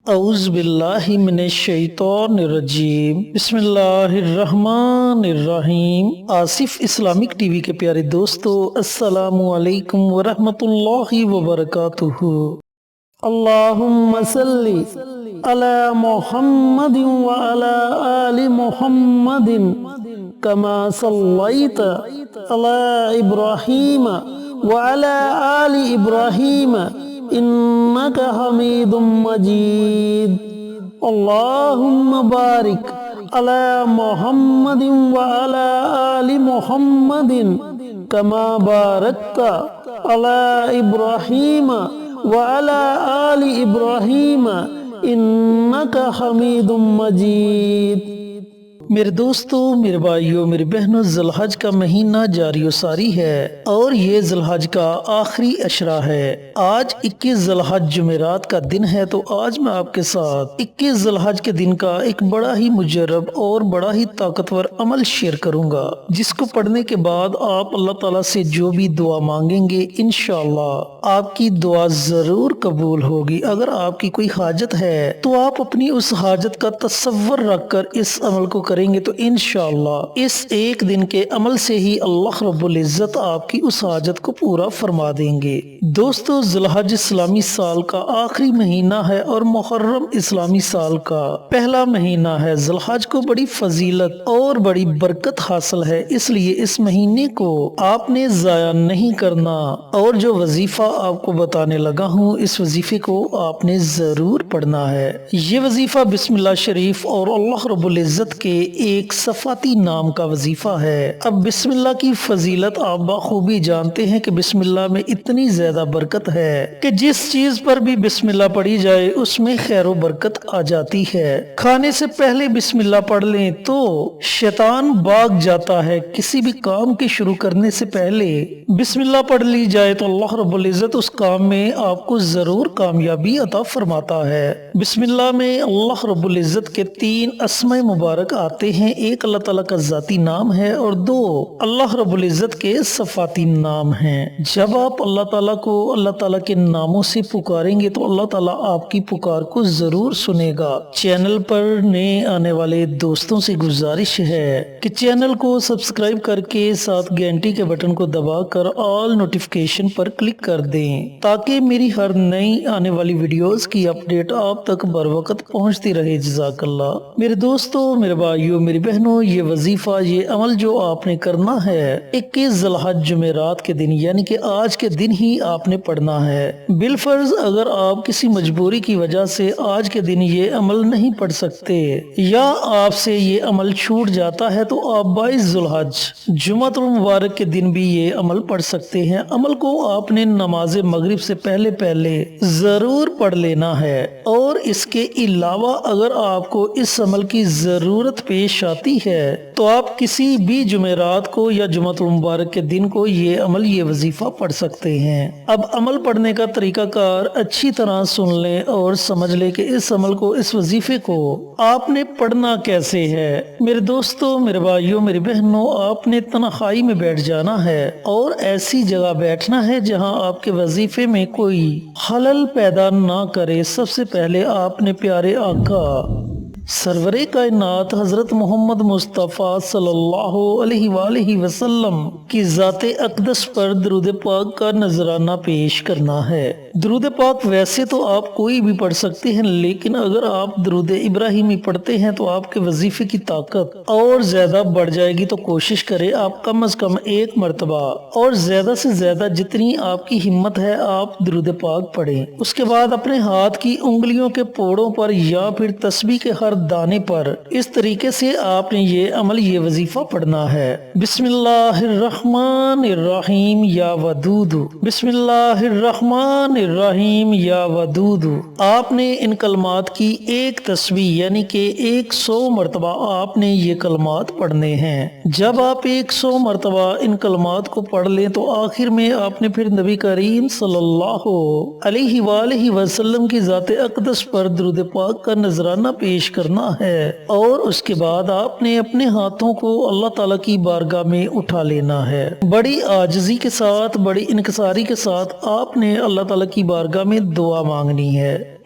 اعوذ باللہ من الشیطان الرجیم بسم اللہ الرحمن الرحیم۔ آصف اسلامک ٹی وی کے پیارے دوستو، السلام علیکم ورحمۃ اللہ وبرکاتہ۔ اللہم صلی علی محمد وعلی آل محمد کما صلیت علی ابراہیم وعلی آل ابراہیم انک حمید مجید۔ اللہم بارک علی محمد وعلی آل محمد کما بارکت علی ابراہیم وعلی آل ابراہیم انک حمید مجید۔ میرے دوستو، میرے بھائیوں، میرے بہنوں، ذی الحج کا مہینہ جاری و ساری ہے اور یہ ذی الحج کا آخری عشرہ ہے۔ آج 21 ذی الحج جمعرات کا دن ہے، تو آج میں آپ کے ساتھ 21 ذی الحج کے دن کا ایک بڑا ہی مجرب اور بڑا ہی طاقتور عمل شیئر کروں گا، جس کو پڑھنے کے بعد آپ اللہ تعالیٰ سے جو بھی دعا مانگیں گے انشاءاللہ آپ کی دعا ضرور قبول ہوگی۔ اگر آپ کی کوئی حاجت ہے تو آپ اپنی اس حاجت کا تصور رکھ کر اس عمل کو کریں گے تو انشاءاللہ اس ایک دن کے عمل سے ہی اللہ رب العزت آپ کی اس حاجت کو پورا فرما دیں گے۔ دوستو، ذی الحج اسلامی سال کا آخری مہینہ ہے اور محرم اسلامی سال کا پہلا مہینہ ہے۔ ذی الحج کو بڑی فضیلت اور بڑی برکت حاصل ہے، اس لیے اس مہینے کو آپ نے ضائع نہیں کرنا، اور جو وظیفہ آپ کو بتانے لگا ہوں اس وظیفے کو آپ نے ضرور پڑھنا ہے۔ یہ وظیفہ بسم اللہ شریف اور اللہ رب العزت کے ایک صفاتی نام کا وظیفہ ہے۔ اب بسم اللہ کی فضیلت آپ بخوبی جانتے ہیں کہ بسم اللہ میں اتنی زیادہ برکت ہے کہ جس چیز پر بھی بسم اللہ پڑھی جائے اس میں خیر و برکت آ جاتی ہے۔ کھانے سے پہلے بسم اللہ پڑھ لیں تو شیطان بھاگ جاتا ہے۔ کسی بھی کام کے شروع کرنے سے پہلے بسم اللہ پڑھ لی جائے تو اللہ رب العزت اس کام میں آپ کو ضرور کامیابی عطا فرماتا ہے۔ بسم اللہ میں اللہ رب العزت کے 3 اسماء مبارک آتے ہیں، ایک اللہ تعالیٰ کا ذاتی نام ہے اور 2 اللہ رب العزت کے صفاتی نام ہیں۔ جب آپ اللہ تعالیٰ کو اللہ تعالیٰ کے ناموں سے پکاریں گے تو اللہ تعالیٰ آپ کی پکار کو ضرور سنے گا۔ چینل پر نئے آنے والے دوستوں سے گزارش ہے کہ چینل کو سبسکرائب کر کے ساتھ گھنٹی کے بٹن کو دبا کر آل نوٹیفیکیشن پر کلک کر دیں تاکہ میری ہر نئی آنے والی ویڈیوز کی اپڈیٹ آپ تک بر وقت پہنچتی رہے۔ جزاک اللہ۔ میرے دوستوں، میرے بھائیوں، میری بہنوں، یہ وظیفہ، یہ عمل جو آپ نے کرنا ہے 21 ذی الحج جمعرات کے دن یعنی کہ آج کے دن ہی آپ نے پڑھنا ہے۔ بالفرض اگر آپ کسی مجبوری کی وجہ سے آج کے دن یہ عمل نہیں پڑھ سکتے یا آپ سے یہ عمل چھوٹ جاتا ہے تو آپ 22 ذی الحج جمعۃ المبارک کے دن بھی یہ عمل پڑھ سکتے ہیں۔ عمل کو آپ نے نماز مغرب سے پہلے ضرور پڑھ لینا ہے، اور اس کے علاوہ اگر آپ کو اس عمل کی ضرورت پیش آتی ہے تو آپ کسی بھی جمعرات کو یا جمعۃ المبارک کے دن کو یہ عمل، یہ وظیفہ پڑھ سکتے ہیں۔ اب عمل پڑھنے کا طریقہ کار اچھی طرح سن لیں اور سمجھ لیں کہ اس عمل کو، اس وظیفے کو آپ نے پڑھنا کیسے ہے۔ میرے دوستوں، میرے بھائیوں، میری بہنوں، آپ نے تنہائی میں بیٹھ جانا ہے اور ایسی جگہ بیٹھنا ہے جہاں آپ کے وظیفے میں کوئی خلل پیدا نہ کرے۔ سب سے پہلے آپ نے پیارے آقا سرور کائنات حضرت محمد مصطفیٰ صلی اللہ علیہ وآلہ وسلم کی ذات اقدس پر درود پاک کا نذرانہ پیش کرنا ہے۔ درود پاک ویسے تو آپ کوئی بھی پڑھ سکتے ہیں، لیکن اگر آپ درود ابراہیمی پڑھتے ہیں تو آپ کے وظیفے کی طاقت اور زیادہ بڑھ جائے گی، تو کوشش کریں آپ کم از کم 1 مرتبہ اور زیادہ سے زیادہ جتنی آپ کی ہمت ہے آپ درود پاک پڑھیں۔ اس کے بعد اپنے ہاتھ کی انگلیوں کے پوڑوں پر یا پھر تسبیح کے ہر دانے پر اس طریقے سے آپ نے یہ عمل، یہ وظیفہ پڑھنا ہے۔ بسم اللہ الرحمن الرحیم یا ودود، بسم اللہ الرحمن الرحیم یا ودود۔ آپ نے ان کلمات کی ایک تسبیح یعنی کہ 100 مرتبہ آپ نے یہ کلمات پڑھنے ہیں۔ جب آپ 100 مرتبہ ان کلمات کو پڑھ لیں تو آخر میں آپ نے پھر نبی کریم صلی اللہ علیہ وآلہ وسلم کی ذات اقدس پر درود پاک کا نذرانہ پیش کرنا ہے، اور اس کے بعد آپ نے اپنے ہاتھوں کو اللہ تعالیٰ کی بارگاہ میں اٹھا لینا ہے۔ بڑی عاجزی کے ساتھ، بڑی انکساری کے ساتھ آپ نے اللہ تعالیٰ کی بارگاہ میں دعا مانگنی ہے۔